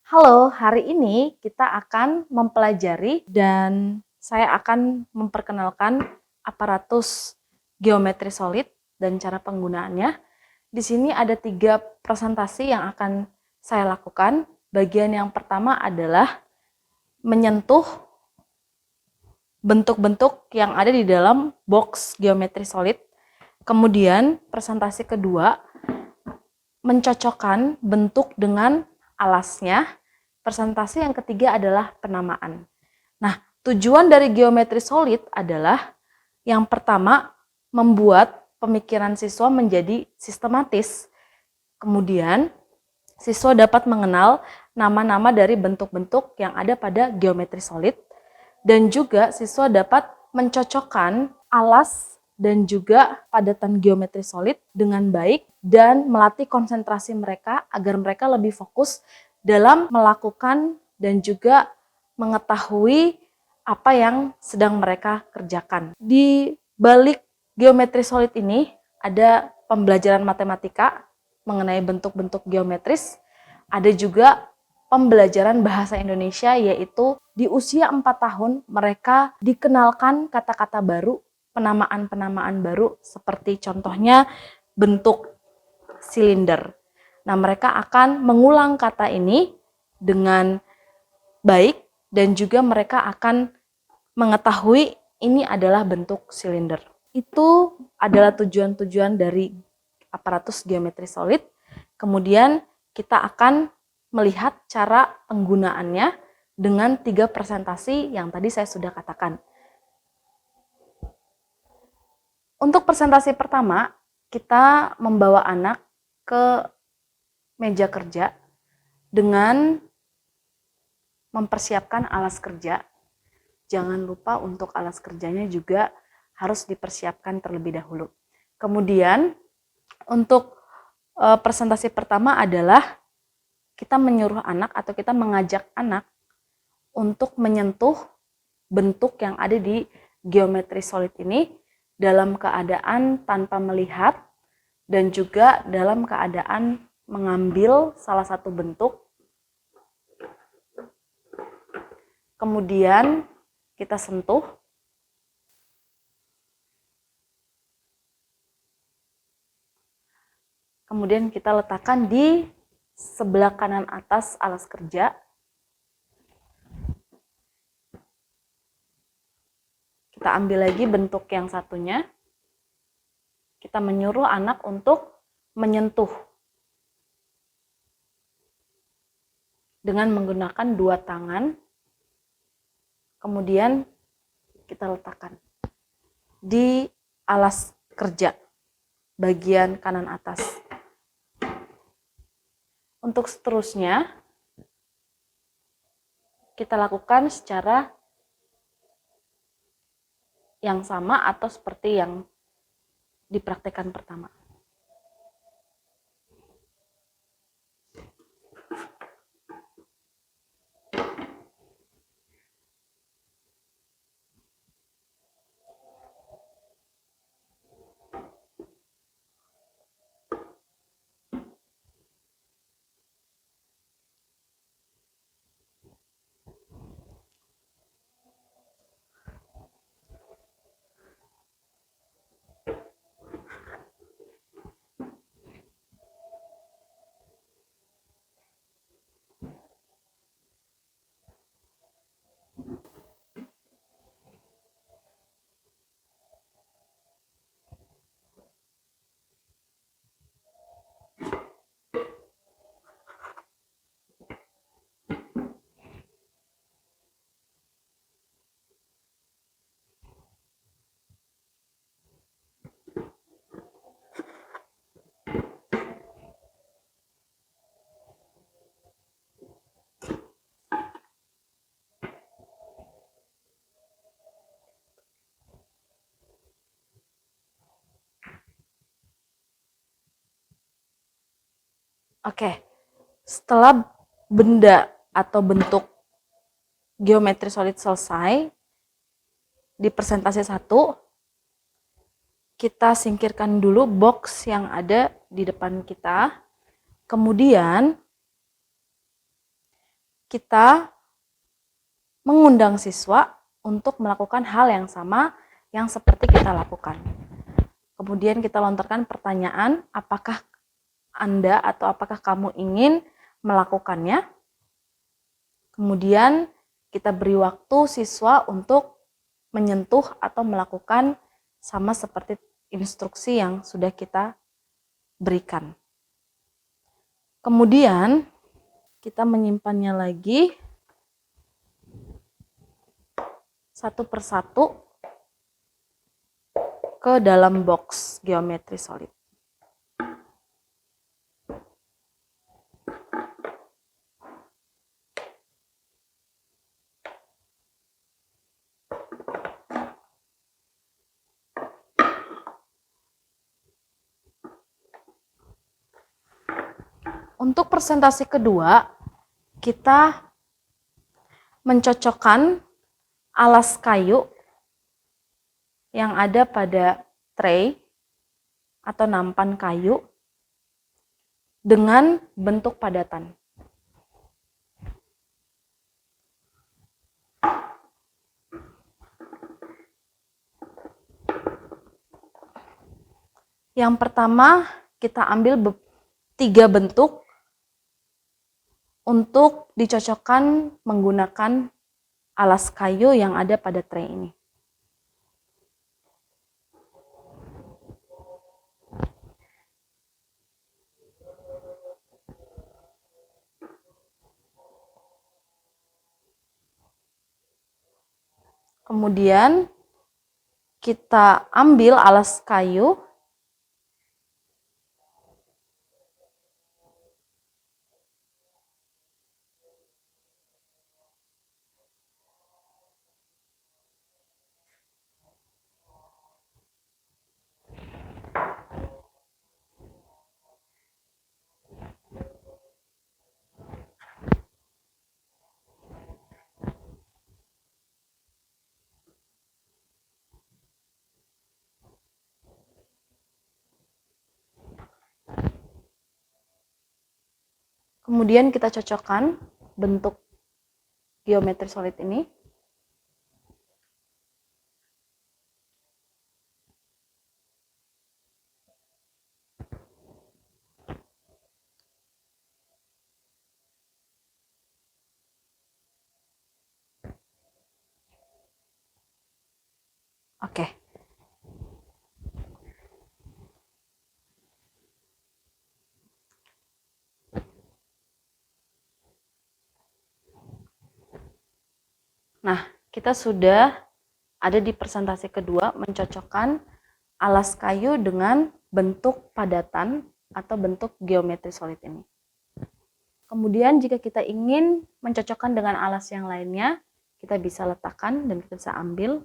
Halo, hari ini kita akan mempelajari dan saya akan memperkenalkan aparatus geometri solid dan cara penggunaannya. Di sini ada 3 presentasi yang akan saya lakukan. Bagian yang pertama adalah menyentuh bentuk-bentuk yang ada di dalam box geometri solid. Kemudian presentasi kedua, mencocokkan bentuk dengan alasnya. Presentasi yang ketiga adalah penamaan. Nah, tujuan dari geometri solid adalah yang pertama, membuat pemikiran siswa menjadi sistematis. Kemudian, siswa dapat mengenal nama-nama dari bentuk-bentuk yang ada pada geometri solid, dan juga siswa dapat mencocokkan alas dan juga padatan geometri solid dengan baik dan melatih konsentrasi mereka agar mereka lebih fokus dalam melakukan dan juga mengetahui apa yang sedang mereka kerjakan. Di balik geometri solid ini ada pembelajaran matematika mengenai bentuk-bentuk geometris, ada juga pembelajaran bahasa Indonesia, yaitu di usia 4 tahun mereka dikenalkan kata-kata baru, penamaan-penamaan baru, seperti contohnya bentuk silinder. Nah, mereka akan mengulang kata ini dengan baik dan juga mereka akan mengetahui ini adalah bentuk silinder. Itu adalah tujuan-tujuan dari aparatus geometri solid. Kemudian kita akan melihat cara penggunaannya dengan 3 presentasi yang tadi saya sudah katakan. Untuk presentasi pertama, kita membawa anak ke meja kerja dengan mempersiapkan alas kerja. Jangan lupa untuk alas kerjanya juga harus dipersiapkan terlebih dahulu. Kemudian untuk presentasi pertama adalah kita menyuruh anak atau kita mengajak anak untuk menyentuh bentuk yang ada di geometri solid ini dalam keadaan tanpa melihat dan juga dalam keadaan mengambil salah satu bentuk. Kemudian kita sentuh. Kemudian kita letakkan di sebelah kanan atas alas kerja. Kita ambil lagi bentuk yang satunya. Kita menyuruh anak untuk menyentuh dengan menggunakan 2 tangan. Kemudian kita letakkan di alas kerja bagian kanan atas. Untuk seterusnya, kita lakukan secara yang sama atau seperti yang dipraktekkan pertama. Oke, setelah benda atau bentuk geometri solid selesai, di presentasi 1, kita singkirkan dulu box yang ada di depan kita. Kemudian kita mengundang siswa untuk melakukan hal yang sama yang seperti kita lakukan. Kemudian kita lontarkan pertanyaan, apakah Anda atau apakah kamu ingin melakukannya? Kemudian kita beri waktu siswa untuk menyentuh atau melakukan sama seperti instruksi yang sudah kita berikan. Kemudian kita menyimpannya lagi satu persatu ke dalam box geometri solid. Untuk presentasi kedua, kita mencocokkan alas kayu yang ada pada tray atau nampan kayu dengan bentuk padatan. Yang pertama, kita ambil 3 bentuk untuk dicocokkan menggunakan alas kayu yang ada pada tray ini. Kemudian kita ambil alas kayu kemudian kita cocokkan bentuk geometri solid ini. Oke. Nah, kita sudah ada di presentasi kedua mencocokkan alas kayu dengan bentuk padatan atau bentuk geometri solid ini. Kemudian jika kita ingin mencocokkan dengan alas yang lainnya, kita bisa letakkan dan kita bisa ambil.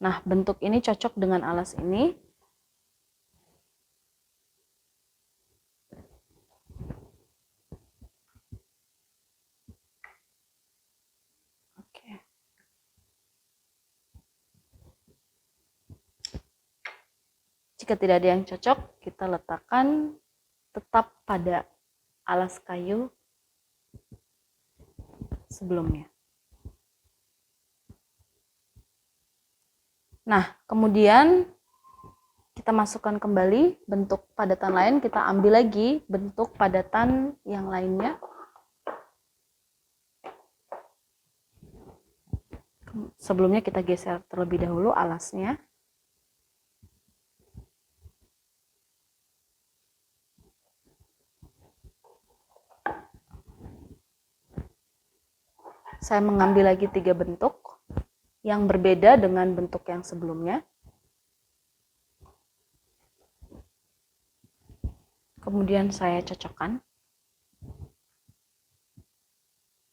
Nah, bentuk ini cocok dengan alas ini. Jika tidak ada yang cocok, kita letakkan tetap pada alas kayu sebelumnya. Nah, kemudian kita masukkan kembali bentuk padatan lain, kita ambil lagi bentuk padatan yang lainnya. Sebelumnya kita geser terlebih dahulu alasnya. Saya mengambil lagi 3 bentuk yang berbeda dengan bentuk yang sebelumnya. Kemudian saya cocokkan.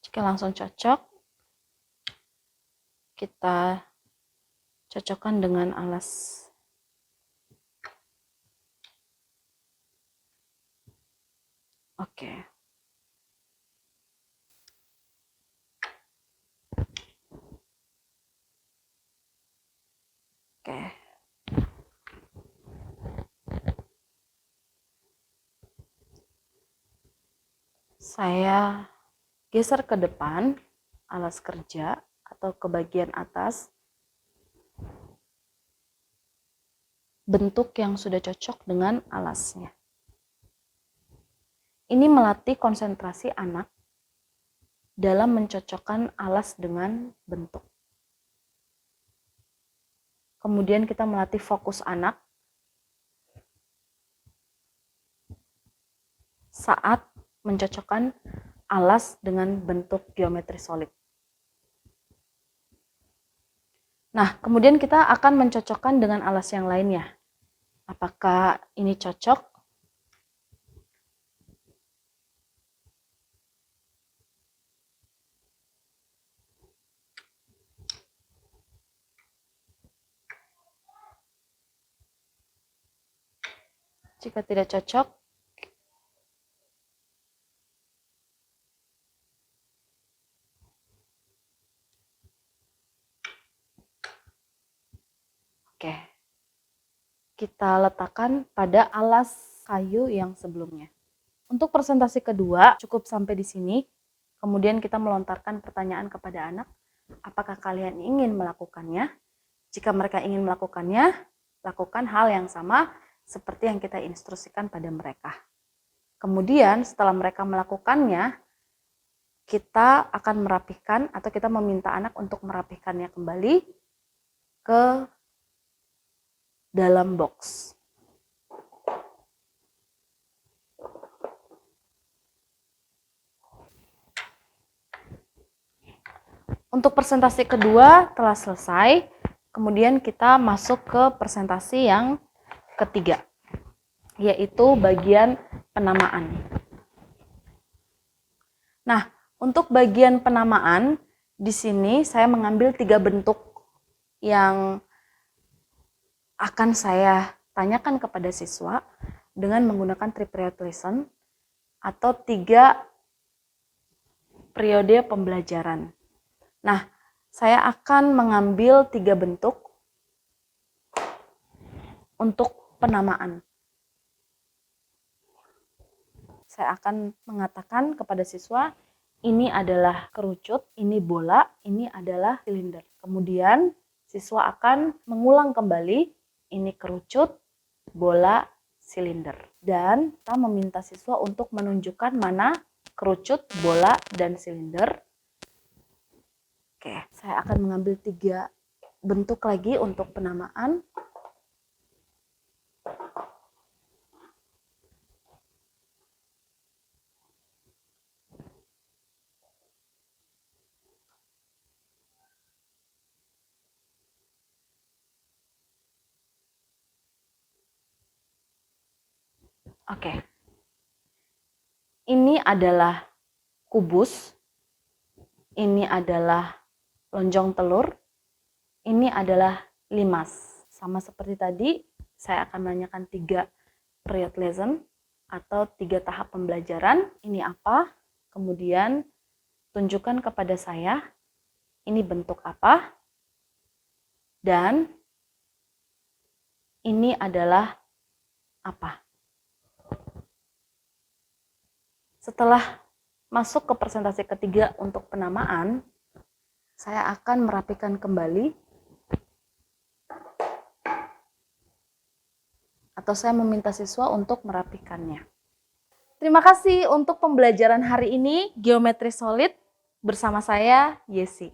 Jika langsung cocok, kita cocokkan dengan alas. Oke. Saya geser ke depan alas kerja atau ke bagian atas. Bentuk yang sudah cocok dengan alasnya. Ini melatih konsentrasi anak dalam mencocokkan alas dengan bentuk. Kemudian kita melatih fokus anak saat mencocokkan alas dengan bentuk geometri solid. Nah, kemudian kita akan mencocokkan dengan alas yang lainnya. Apakah ini cocok? Jika tidak cocok, oke, kita letakkan pada alas kayu yang sebelumnya. Untuk presentasi kedua, cukup sampai di sini. Kemudian kita melontarkan pertanyaan kepada anak, apakah kalian ingin melakukannya? Jika mereka ingin melakukannya, lakukan hal yang sama seperti yang kita instruksikan pada mereka. Kemudian setelah mereka melakukannya, kita akan merapihkan atau kita meminta anak untuk merapihkannya kembali ke dalam box. Untuk presentasi kedua telah selesai, kemudian kita masuk ke presentasi yang ketiga, yaitu bagian penamaan. Nah, untuk bagian penamaan, di sini saya mengambil 3 bentuk yang akan saya tanyakan kepada siswa dengan menggunakan 3 period lesson atau 3 periode pembelajaran. Nah, saya akan mengambil 3 bentuk untuk penamaan. Saya akan mengatakan kepada siswa, ini adalah kerucut, ini bola, ini adalah silinder. Kemudian siswa akan mengulang kembali, ini kerucut, bola, silinder. Dan kita meminta siswa untuk menunjukkan mana kerucut, bola, dan silinder. Oke, saya akan mengambil 3 bentuk lagi untuk penamaan. Oke, ini adalah kubus, ini adalah lonjong telur, ini adalah limas. Sama seperti tadi, saya akan menanyakan 3 period lesson atau 3 tahap pembelajaran. Ini apa? Kemudian tunjukkan kepada saya, ini bentuk apa? Dan ini adalah apa? Setelah masuk ke presentasi ketiga untuk penamaan, saya akan merapikan kembali atau saya meminta siswa untuk merapikannya. Terima kasih untuk pembelajaran hari ini, Geometri Solid bersama saya, Yesi.